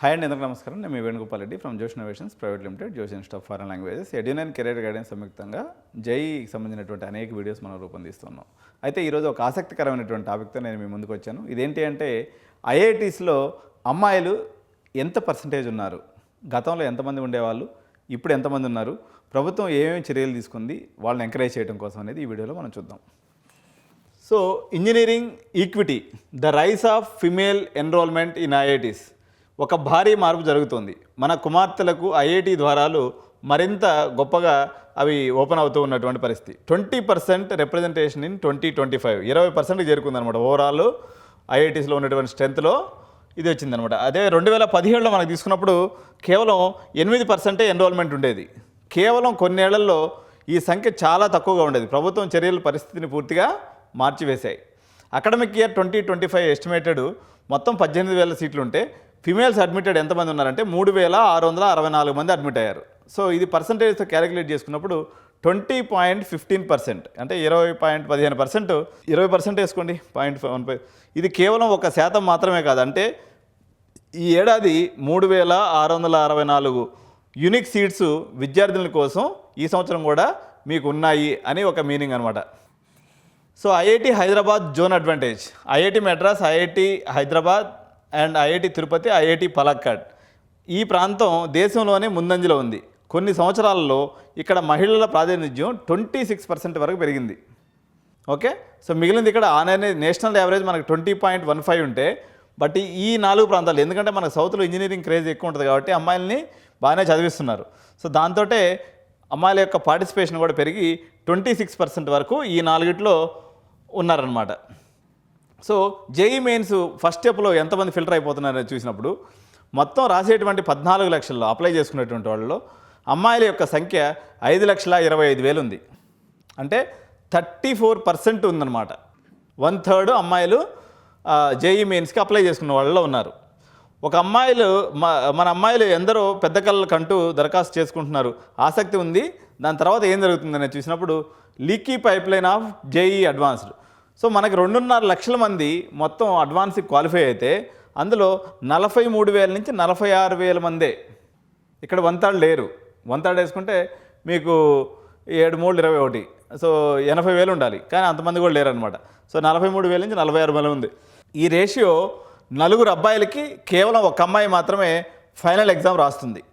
Hi అండి, అందరికీ నమస్కారం. నేను మీ Venugopal Reddy from Josh innovations private limited, Josh institute of foreign languages, ఎడ్యున్ కెరీర్ గైడెన్స్ సంయుక్తంగా జైకి సంబంధించినటువంటి అనేక వీడియోస్ మనం రూపొందిస్తున్నాం. అయితే ఈరోజు ఒక ఆసక్తికరమైనటువంటి టాపిక్తో నేను మీ ముందుకు వచ్చాను. ఇదేంటి అంటే ఐఐటీస్లో అమ్మాయిలు ఎంత పర్సంటేజ్ ఉన్నారు, గతంలో ఎంతమంది ఉండేవాళ్ళు, ఇప్పుడు ఎంతమంది ఉన్నారు, ప్రభుత్వం ఏమేమి చర్యలు తీసుకుంది వాళ్ళని ఎంకరేజ్ చేయడం కోసం అనేది ఈ వీడియోలో మనం చూద్దాం. So engineering equity, the rise of female enrollment in IITs. ఒక భారీ మార్పు జరుగుతుంది. మన కుమార్తెలకు ఐఐటి ద్వారాలు మరింత గొప్పగా అవి ఓపెన్ అవుతూ ఉన్నటువంటి పరిస్థితి. 20% రిప్రజెంటేషన్ ఇన్ 2025, 20% చేరుకుందనమాట. ఓవరాల్ ఐఐటీస్లో ఉన్నటువంటి స్ట్రెంత్లో ఇది వచ్చిందనమాట. అదే 2017లో మనకు తీసుకున్నప్పుడు కేవలం 8% ఎన్రోల్మెంట్ ఉండేది. కేవలం కొన్నేళ్లలో ఈ సంఖ్య చాలా తక్కువగా ఉండేది. ప్రభుత్వం చర్యల పరిస్థితిని పూర్తిగా మార్చివేశాయి. అకాడమిక్ ఇయర్ 2025 ఎస్టిమేటెడ్ మొత్తం 18,000 సీట్లు ఉంటే ఫిమేల్స్ అడ్మిటెడ్ ఎంతమంది ఉన్నారంటే 3,664 మంది అడ్మిట్ అయ్యారు. సో ఇది పర్సంటేజ్తో క్యాలిక్యులేట్ చేసుకున్నప్పుడు 20.15%, అంటే 20.15%, 20% వేసుకోండి, 0.15. ఇది కేవలం 1% మాత్రమే కాదు. అంటే ఈ ఏడాది 3,664 యూనిక్ సీట్స్ విద్యార్థుల కోసం ఈ సంవత్సరం కూడా మీకు ఉన్నాయి అని ఒక మీనింగ్ అనమాట. So IIT Hyderabad zone advantage, IIT Madras, IIT Hyderabad and IIT Tirupati, IIT Palakkad, ఈ ప్రాంతం దేశంలోనే ముందంజలో ఉంది. కొన్ని సంవత్సరాలలో ఇక్కడ మహిళల ప్రాతినిధ్యం 26% వరకు పెరిగింది. ఓకే, సో మిగిలింది ఇక్కడ నేషనల్ యావరేజ్ మనకు 20.15 ఉంటే, బట్ ఈ 4 ప్రాంతాలు, ఎందుకంటే మనకు సౌత్లో ఇంజనీరింగ్ క్రేజ్ ఎక్కువ ఉంటుంది కాబట్టి అమ్మాయిల్ని బాగానే చదివిస్తున్నారు. సో దాంతో అమ్మాయిల యొక్క పార్టిసిపేషన్ కూడా పెరిగి 26% వరకు ఈ 4 ఉన్నారనమాట. సో జేఈ మెయిన్స్ ఫస్ట్ స్టెప్లో ఎంతమంది ఫిల్టర్ అయిపోతున్నారని చూసినప్పుడు మొత్తం రాసేటువంటి 14 లక్షల్లో అప్లై చేసుకునేటువంటి వాళ్ళలో అమ్మాయిల యొక్క సంఖ్య 5,25,000 ఉంది. అంటే 34% ఉందన్నమాట. 1/3 అమ్మాయిలు జేఈ మెయిన్స్కి అప్లై చేసుకున్న వాళ్ళలో ఉన్నారు. మన అమ్మాయిలు ఎందరో పెద్ద కళ్ళకంటూ దరఖాస్తు చేసుకుంటున్నారు, ఆసక్తి ఉంది. దాని తర్వాత ఏం జరుగుతుందని చూసినప్పుడు leaky pipeline of JEE advanced. So మనకి 2.5 లక్షల మంది మొత్తం అడ్వాన్స్కి క్వాలిఫై అయితే అందులో 43,000 నుంచి 46,000 మందే ఇక్కడ 1/3 లేరు. 1/3 వేసుకుంటే మీకు 7×3=21, సో 80,000 ఉండాలి, కానీ అంతమంది కూడా లేరు అనమాట. సో 43,000 నుంచి 46,000 ఉంది. ఈ రేషియో 4 అబ్బాయిలకి కేవలం 1 అమ్మాయి మాత్రమే ఫైనల్ ఎగ్జామ్ రాస్తుంది.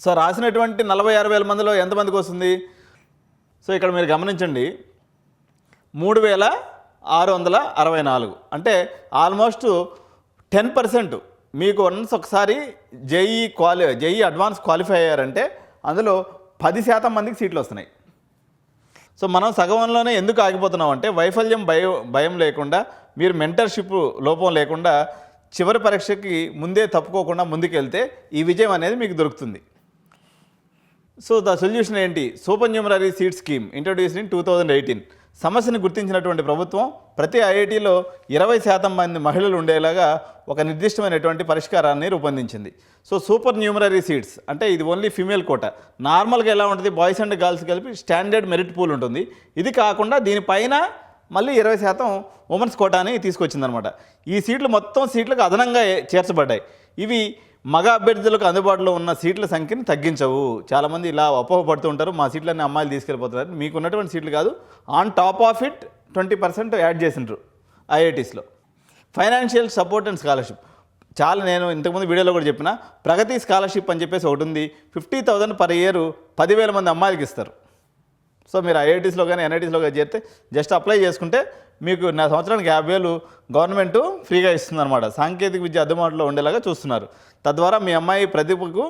సో రాసినటువంటి 46,000 మందిలో ఎంతమందికి వస్తుంది? సో ఇక్కడ మీరు గమనించండి, 3,664, అంటే ఆల్మోస్ట్ 10%. మీకు ఒకసారి జేఈ అడ్వాన్స్ క్వాలిఫై అయ్యారంటే అందులో 10% మందికి సీట్లు వస్తున్నాయి. సో మనం సగంలోనే ఎందుకు ఆగిపోతున్నాం అంటే వైఫల్యం భయం లేకుండా, మీరు మెంటర్షిప్ లోపం లేకుండా చివరి పరీక్షకి ముందే తప్పుకోకుండా ముందుకెళ్తే ఈ విజయం అనేది మీకు దొరుకుతుంది. సో ద సొల్యూషన్ ఏంటి? Super numerary seat scheme introduced in 2018. సమస్యను గుర్తించినటువంటి ప్రభుత్వం ప్రతి ఐఐటీలో 20% మంది మహిళలు ఉండేలాగా ఒక నిర్దిష్టమైనటువంటి పరిష్కారాన్ని రూపొందించింది. సో సూపర్ న్యూమరరీ సీట్స్ అంటే ఇది ఓన్లీ ఫీమేల్ కోటా. నార్మల్గా ఎలా ఉంటుంది, బాయ్స్ అండ్ గర్ల్స్ కలిపి స్టాండర్డ్ మెరిట్ పూల్ ఉంటుంది. ఇది కాకుండా దీనిపైన మళ్ళీ 20% ఉమెన్స్ కోటాని తీసుకొచ్చిందనమాట. ఈ సీట్లు మొత్తం సీట్లకు అదనంగా చేర్చబడ్డాయి. ఇవి మగ అభ్యర్థులకు అందుబాటులో ఉన్న సీట్ల సంఖ్యను తగ్గించవు. చాలామంది ఇలా అపోహపడుతూ ఉంటారు, మా సీట్లన్నీ అమ్మాయిలు తీసుకెళ్ళిపోతున్నారు. మీకు ఉన్నటువంటి సీట్లు కాదు, on top of it 20% add చేసిండ్రు ఐఐటీస్లో. ఫైనాన్షియల్ సపోర్ట్ అండ్ స్కాలర్షిప్, నేను ఇంతకుముందు వీడియోలో కూడా చెప్పిన ప్రగతి స్కాలర్షిప్ అని చెప్పేసి ఒకటి ఉంది. 50,000 పర్ ఇయర్ 10,000 మంది అమ్మాయిలకి ఇస్తారు. సో మీరు ఐఐటీస్లో కానీ ఎన్ఐటీస్లో కానీ చేస్తే జస్ట్ అప్లై చేసుకుంటే మీకు నా సంవత్సరానికి 50,000 గవర్నమెంట్ ఫ్రీగా ఇస్తుందన్నమాట. సాంకేతిక విద్య అందుబాటులో ఉండేలాగా చూస్తున్నారు. తద్వారా మీ అమ్మాయి ప్రతిభకు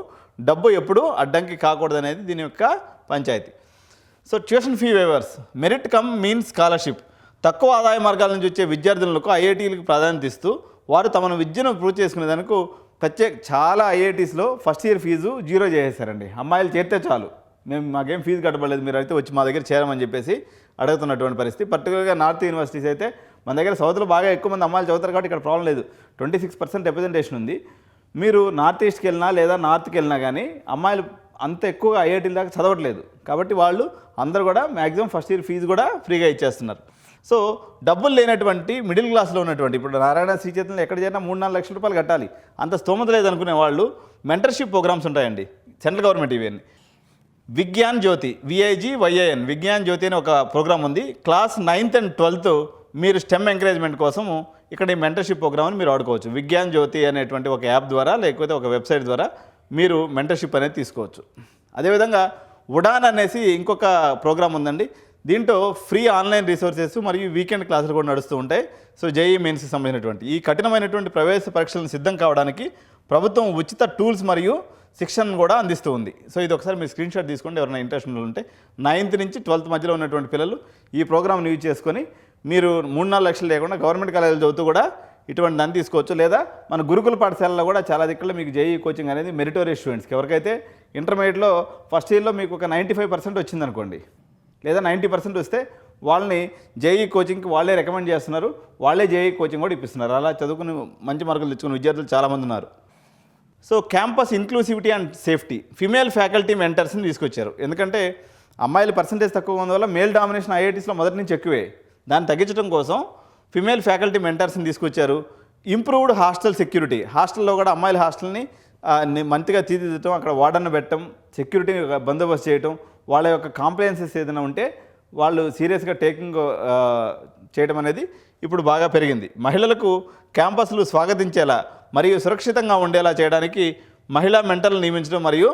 డబ్బు ఎప్పుడూ అడ్డంకి కాకూడదనేది దీని యొక్క పంచాయతీ. So tuition fee waivers, merit cum means scholarship. తక్కువ ఆదాయ మార్గాల నుంచి వచ్చే విద్యార్థులకు ఐఐటీలకు ప్రాధాన్యత ఇస్తూ వారు తమ విద్యను ప్రూవ్ చేసుకునేందుకు చాలా ఐఐటీస్లో ఫస్ట్ ఇయర్ ఫీజు 0 చేసేసారండి. అమ్మాయిలు చేరితే చాలు, మాకేం ఫీజు కట్టబడలేదు, మీరు అయితే వచ్చి మా దగ్గర చేరమని చెప్పేసి అడుగుతున్నటువంటి పరిస్థితి. పర్టికులర్గా నార్త్ యూనివర్సిటీస్ అయితే మన దగ్గర సౌత్లో బాగా ఎక్కువ మంది అమ్మాయిలు చదువుతారు కాబట్టి ఇక్కడ ప్రాబ్లం లేదు. 26% రిప్రజెంటేషన్ ఉంది. మీరు నార్త్ ఈస్ట్కి వెళ్ళినా లేదా నార్త్కి వెళ్ళినా కానీ అమ్మాయిలు అంత ఎక్కువగా ఐఐటీల దాకా చదవట్లేదు. కాబట్టి వాళ్ళు అందరూ కూడా మ్యాక్సిమం ఫస్ట్ ఇయర్ ఫీజు కూడా ఫ్రీగా ఇచ్చేస్తున్నారు. సో డబ్బులు లేనటువంటి మిడిల్ క్లాస్లో ఉన్నటువంటి ఇప్పుడు నారాయణ శ్రీచేతనలో ఎక్కడ చేరినా 3-4 లక్షల రూపాయలు కట్టాలి, అంత స్తోమత లేదనుకునే వాళ్ళు మెంటర్షిప్ ప్రోగ్రామ్స్ ఉంటాయండి, సెంట్రల్ గవర్నమెంట్ ఇవన్నీ. విజ్ఞాన్ జ్యోతి VIGYAN విజ్ఞాన్ జ్యోతి అని ఒక ప్రోగ్రామ్ ఉంది. క్లాస్ 9th and 12th మీరు స్టెమ్ ఎంకరేజ్మెంట్ కోసము ఇక్కడ ఈ మెంటర్షిప్ ప్రోగ్రామ్ని మీరు ఆడుకోవచ్చు. విజ్ఞాన్ జ్యోతి అనేటువంటి ఒక యాప్ ద్వారా లేకపోతే ఒక వెబ్సైట్ ద్వారా మీరు మెంటర్షిప్ అనేది తీసుకోవచ్చు. అదేవిధంగా ఉడాన్ అనేసి ఇంకొక ప్రోగ్రామ్ ఉందండి. దీంట్లో ఫ్రీ ఆన్లైన్ రిసోర్సెస్ మరియు వీకెండ్ క్లాసులు కూడా నడుస్తూ ఉంటాయి. సో JEE మెయిన్స్కి సంబంధించినటువంటి ఈ కఠినమైనటువంటి ప్రవేశ పరీక్షలను సిద్ధం కావడానికి ప్రభుత్వం ఉచిత టూల్స్ మరియు శిక్షణ కూడా అందిస్తూ ఉంది. సో ఇది ఒకసారి మీరు స్క్రీన్ షాట్ తీసుకోండి, ఎవరైనా ఇంట్రెస్ట్ ఉంటే. 9th నుంచి 12th మధ్యలో ఉన్నటువంటి పిల్లలు ఈ ప్రోగ్రామ్ని యూజ్ చేసుకొని మీరు 3-4 లక్షలు లేకుండా గవర్నమెంట్ కాలేజీలు చదువుతూ కూడా ఇటువంటి దాన్ని తీసుకోవచ్చు. లేదా మన గురుకుల పాఠశాలలో కూడా చాలా దిక్కుల్లో మీకు JEE కోచింగ్ అనేది మెరిటోరియస్ స్టూడెంట్స్కి, ఎవరికైతే ఇంటర్మీడియట్లో ఫస్ట్ ఇయర్లో మీకు ఒక 95% వచ్చిందనుకోండి, లేదా 90% వస్తే వాళ్ళని JEE కోచింగ్కి వాళ్ళే రికమెండ్ చేస్తున్నారు, వాళ్ళే JEE కోచింగ్ కూడా ఇప్పిస్తున్నారు. అలా చదువుకుని మంచి మార్కులు తెచ్చుకున్న విద్యార్థులు చాలామంది ఉన్నారు. So campus inclusivity and safety, female faculty మెంటర్స్ని తీసుకొచ్చారు. ఎందుకంటే అమ్మాయిల పర్సంటేజ్ తక్కువ ఉన్నందువల్ల మేల్ డామినేషన్ IITsలో మొదటి నుంచి ఎక్కువే. దాన్ని తగ్గించడం కోసం ఫిమేల్ ఫ్యాకల్టీ మెంటర్స్ని తీసుకొచ్చారు. ఇంప్రూవ్డ్ హాస్టల్ సెక్యూరిటీ, హాస్టల్లో కూడా అమ్మాయిల హాస్టల్ని మంచిగా తీర్చిదిద్దటం, అక్కడ వార్డర్ని పెట్టడం, సెక్యూరిటీ బందోబస్తు చేయటం, వాళ్ళ యొక్క కాంప్లైన్సెస్ ఏదైనా ఉంటే వాళ్ళు సీరియస్గా టేకింగ్ చేయడం అనేది ఇప్పుడు బాగా పెరిగింది. మహిళలకు క్యాంపస్లు స్వాగతించేలా మరియు సురక్షితంగా ఉండేలా చేయడానికి మహిళా మెంటర్లు నియమించడం మరియు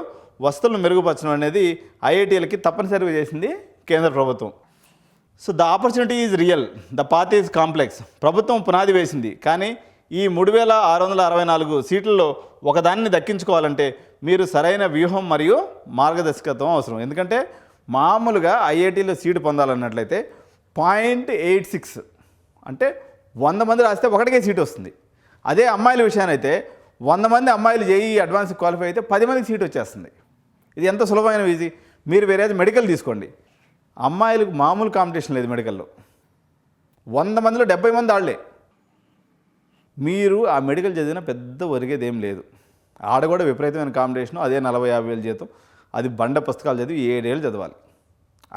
వసతులను మెరుగుపరచడం అనేది IITలకి తప్పనిసరిగా చేసింది కేంద్ర ప్రభుత్వం. So the opportunity is real, the path is complex. ప్రభుత్వం పునాది వేసింది, కానీ ఈ 3664 సీట్లలో ఒకదాన్ని దక్కించుకోవాలంటే మీరు సరైన వ్యూహం మరియు మార్గదర్శకత్వం అవసరం. ఎందుకంటే మామూలుగా IITలో సీటు పొందాలన్నట్లయితే 0.86 అంటే 100 మంది రాస్తే ఒకటికే సీటు వస్తుంది. అదే అమ్మాయిల విషయానైతే 100 మంది అమ్మాయిలు JEE అడ్వాన్స్ క్వాలిఫై అయితే 10 మందికి సీట్ వచ్చేస్తుంది. ఇది ఎంత సులభమైన ఈజీ. మీరు వేరే మెడికల్ తీసుకోండి, అమ్మాయిలకు మామూలు కాంపిటీషన్ లేదు మెడికల్లో. 100 మందిలో 70 మంది ఆడలే. మీరు ఆ మెడికల్ చదివినా పెద్ద ఒరిగేది ఏం లేదు. ఆడ కూడా విపరీతమైన కాంపిటీషన్, అదే 40-50 వేలు జీతం, అది బండ పుస్తకాలు చదివి 7 ఏళ్ళు చదవాలి.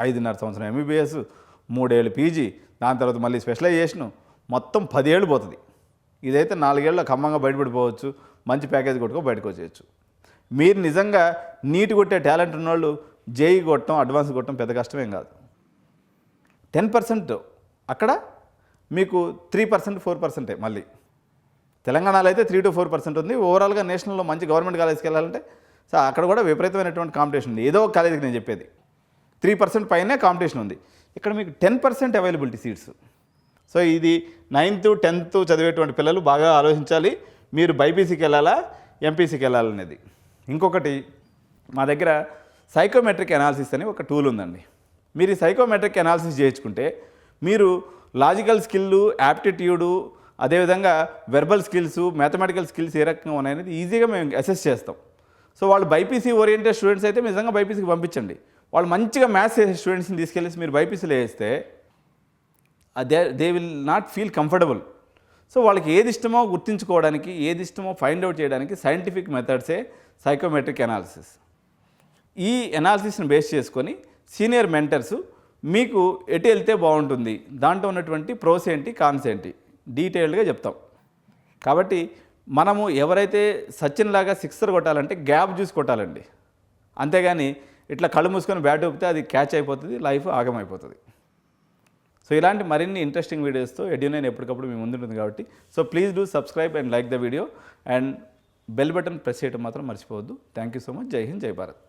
5.5 సంవత్సరం MBBS, 3 ఏళ్ళు PG, దాని తర్వాత మళ్ళీ స్పెషలైజేషను, మొత్తం 10 ఏళ్ళు పోతుంది. ఇదైతే 4 ఏళ్ళలో ఖమ్మంగా బయటపడిపోవచ్చు, మంచి ప్యాకేజ్ కొట్టుకో బయటకు వచ్చేయచ్చు. మీరు నిజంగా నీట్ కొట్టే టాలెంట్ ఉన్నవాళ్ళు JEE కొట్టడం, అడ్వాన్స్ కొట్టడం పెద్ద కష్టమేం కాదు. 10% అక్కడ మీకు 3%, 4%. మళ్ళీ తెలంగాణలో అయితే 3 to 4% ఉంది. ఓవరాల్గా నేషనల్లో మంచి గవర్నమెంట్ కాలేజ్కి వెళ్ళాలంటే సో అక్కడ కూడా విపరీతమైనటువంటి కాంపిటీషన్ ఉంది. ఏదో ఒక కాలేజీకి నేను చెప్పేది 3% పైనే కాంపిటీషన్ ఉంది. ఇక్కడ మీకు 10% అవైలబిలిటీ సీట్స్. సో ఇది 9th, 10th చదివేటువంటి పిల్లలు బాగా ఆలోచించాలి. మీరు బైపీసీకి వెళ్ళాలా, ఎంపీసీకి వెళ్ళాలనేది. ఇంకొకటి, మా దగ్గర సైకోమెట్రిక్ అనాలిసిస్ అని ఒక టూల్ ఉందండి. మీరు ఈ సైకోమెట్రిక్ అనాలిసిస్ చేయించుకుంటే మీరు లాజికల్ స్కిల్, యాప్టిట్యూడు, అదేవిధంగా వెర్బల్ స్కిల్స్, మ్యాథమెటికల్ స్కిల్స్ ఏ రకంగా ఉన్నాయనేది ఈజీగా మేము అసెస్ చేస్తాం. సో వాళ్ళు బైపీసీ ఓరియంటెడ్ స్టూడెంట్స్ అయితే నిజంగా బైపీసీకి పంపించండి. వాళ్ళు మంచిగా మ్యాథ్స్ చేసే స్టూడెంట్స్ని తీసుకెళ్ళేసి మీరు బైపీసీలో వేస్తే they will not feel comfortable. So వాళ్ళకి ఏది ఇష్టమో గుర్తించుకోవడానికి, ఏది ఇష్టమో ఫైండ్ అవుట్ చేయడానికి సైంటిఫిక్ మెథడ్సే సైకోమెట్రిక్ అనాలిసిస్. ఈ అనాలిసిస్ని బేస్ చేసుకొని సీనియర్ మెంటర్స్ మీకు ఎటు వెళ్తే బాగుంటుంది, దాంట్లో ఉన్నటువంటి ప్రోస్ ఏంటి, కాన్స్ ఏంటి డీటెయిల్డ్గా చెప్తాం. కాబట్టి మనము ఎవరైతే సచిన్ లాగా సిక్సర్ కొట్టాలంటే గ్యాప్ చూసి కొట్టాలండి. అంతేగాని ఇట్లా కళ్ళు మూసుకొని బ్యాట్ ఊపితే అది క్యాచ్ అయిపోతుంది, లైఫ్ ఆగమైపోతుంది. సో ఇలాంటి మరిన్ని ఇంట్రెస్టింగ్ వీడియోస్తో ఎడ్యునైన్ ఎప్పటికప్పుడు మీ ముందుంటుంది కాబట్టి so please do subscribe and like the video and bell button press చేయడం మాత్రం మర్చిపోవద్దు. Thank you so much. జై హింద్, జై భారత్.